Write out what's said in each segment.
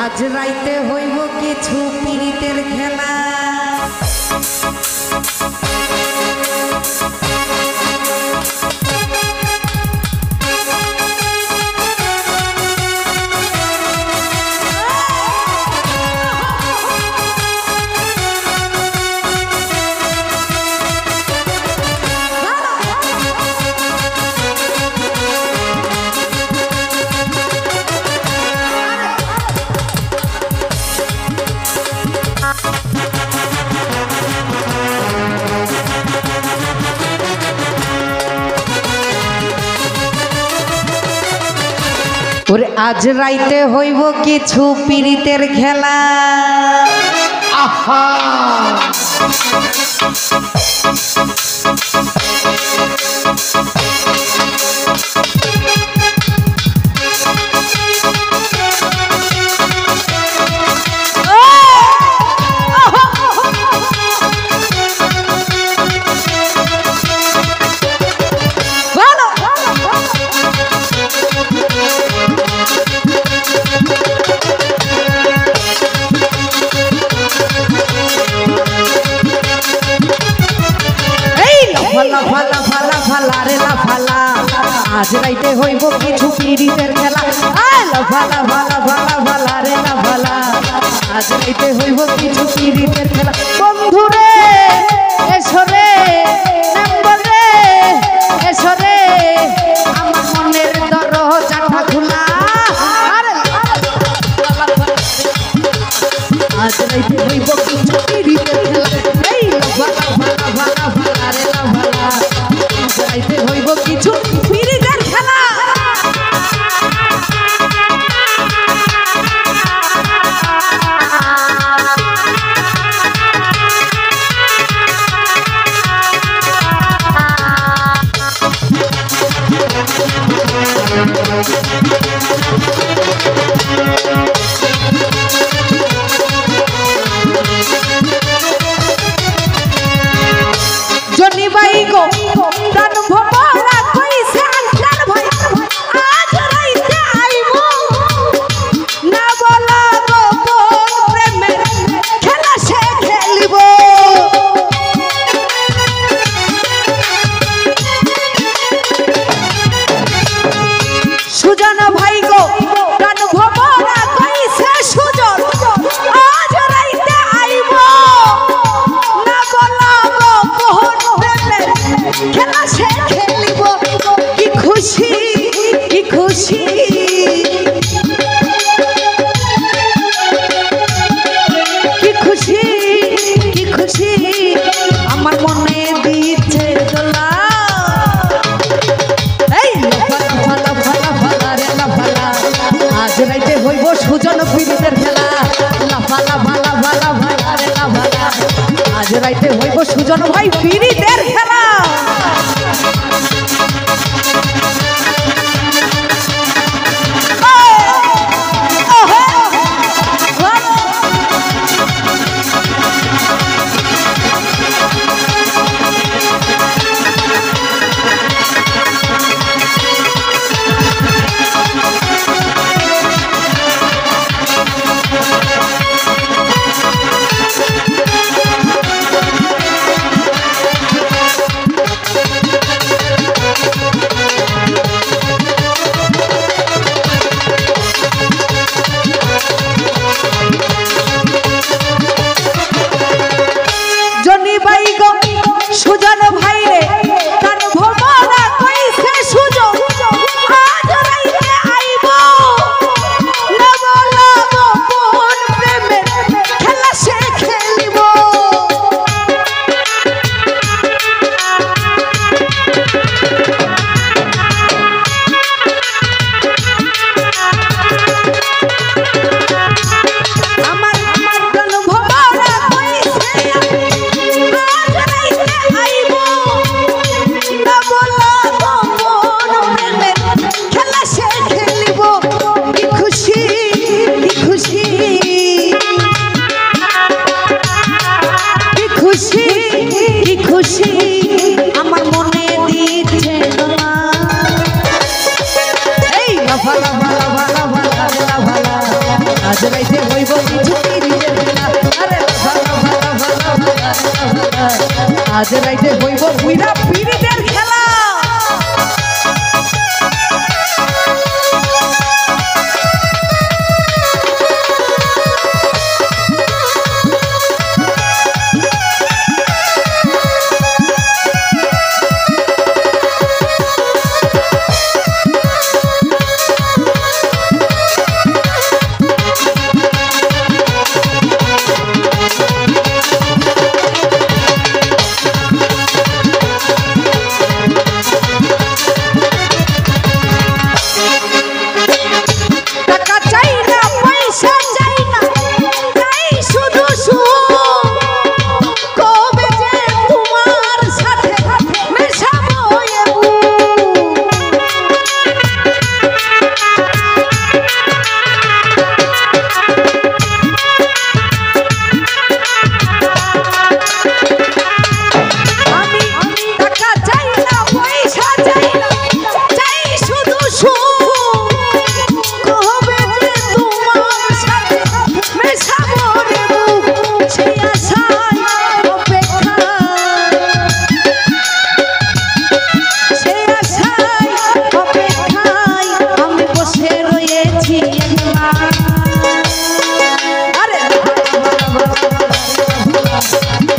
আজ রাইতে হইব কিছু পীড়িতের খেলা ওরে আজ রাইতে হইব কিছু পীড়িতের খেলা আহা আজ রাইতে হইব কিছু পীড়িতের খেলা ভালা ভালা ভালা ভালা রে না ভালা আজ রাইতে হইব কিছু পীড়িতের খেলা বন্ধু রে এসো রে নাম্বার রে এসো রে আমার মনের দরজাটা খোলা আজ রাইতে হইব কিছু পীড়িতের খেলা ভালা ভালা ভালা ভালা রে না ভালা আজ রাইতে হইব কিছু পীড়িতের খেলা জনি ভাই গো প্রাণ ভরা কইছে আনকার ভাই আজ রাইতে আইবো না বলা গো প্রেমের খেলা সে খেলবো সুজন ভাই গো প্রাণ ভরা কইছে সুজন আজ রাইতে আইবো না বলা গো খেলা সে খেলিব কি খুশি কি খুশি কি খুশি কি খুশি আমার মনে দিচ্ছে দোলা এই ভালা ভালা ভালা রে না ভালা আজ রাইতে হইব সুজন পীড়িতের খেলা ভালা ভালা ভালা ভালা রে না ভালা আজ রাইতে হইব সুজন ভাই পীড়িতের খেলা সুজন ভাই রে কান ভরা কইছে সুজন আজ রাইতে আইবো না বলা গো কোন প্রেমের খেলা সে খেলিব আমার কান ভরা কইছে আজ রাইতে আইবো না বলা গো কোন প্রেমের খেলা সে খেলিব কি খুশি কি খুশি কি খুশি কি খুশি আমার মনে দিচ্ছে দোলা এই ভালা ভালা ভালা ভালা ভালা আজ রাইতে কিছু পিরিতের খেলা আরে ভালা ভালা ভালা ভালা ভালা আজ রাইতে হইব বুইরা পিরিতের খেলা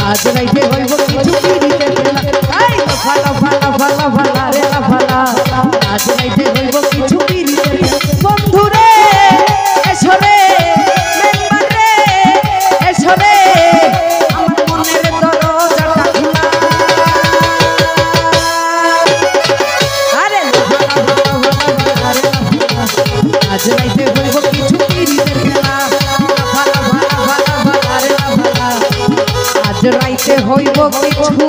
আজ রাইতে হইব কিছু পিরিতের খেলা আই ভালা ভালা ভালা ভালা রে ভালা আজ রাইতে হইব কিছু পিরিতের খেলা বন্ধুরে এসো রে মেম্বার রে এসো রে আমার মনের দরজাটা খোলা আরে ভালা ভালা ভালা রে আজ রাইতে হইব কিছু পিরিতের খেলা ভালা ভালা ভালা ভালা রে ভালা আজ রাইতে হইব কিছু